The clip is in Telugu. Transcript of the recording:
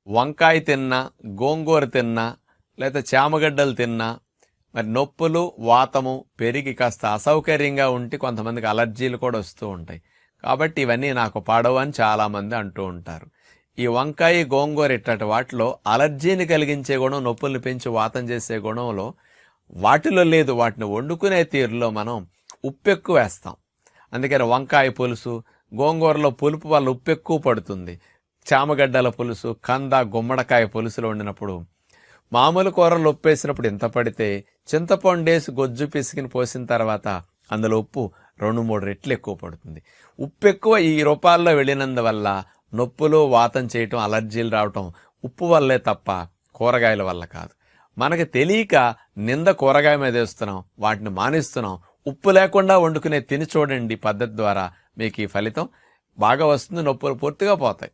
వంకాయ తిన్నా, గోంగూర తిన్నా, లేదా చామగడ్డలు తిన్నా మరి నొప్పులు, వాతము పెరిగి కాస్త అసౌకర్యంగా ఉంటే కొంతమందికి అలర్జీలు కూడా వస్తూ ఉంటాయి. కాబట్టి ఇవన్నీ నాకు పడవు అని చాలామంది అంటూ ఉంటారు. ఈ వంకాయ, గోంగూర ఇట్టటి వాటిలో అలర్జీని కలిగించే గుణం, నొప్పుల్ని పెంచి వాతం చేసే గుణంలో వాటిలో లేదు. వాటిని వండుకునే తీరులో మనం ఉప్పు ఎక్కువ వేస్తాం. అందుకని వంకాయ పులుసు, గోంగూరలో పులుపు వల్ల ఉప్పు ఎక్కువ పడుతుంది. చామగడ్డల పులుసు, కంద, గుమ్మడికాయ పులుసులో వండినప్పుడు మామూలు కూరలు ఉప్పు వేసినప్పుడు ఎంత పడితే చింతపండేసి గొజ్జు పిసికిని పోసిన తర్వాత అందులో ఉప్పు 2-3 రెట్లు ఎక్కువ పడుతుంది. ఉప్పు ఎక్కువ ఈ రూపాల్లో వెళ్ళినందువల్ల నొప్పులు, వాతం చేయటం, అలర్జీలు రావటం ఉప్పు వల్లే తప్ప కూరగాయల వల్ల కాదు. మనకి తెలియక నింద కూరగాయ మీద వేస్తున్నాం, వాటిని మానేస్తున్నాం. ఉప్పు లేకుండా వండుకునే తిని చూడండి పద్ధతి ద్వారా మీకు ఈ ఫలితం బాగా వస్తుంది. నొప్పులు పూర్తిగా పోతాయి.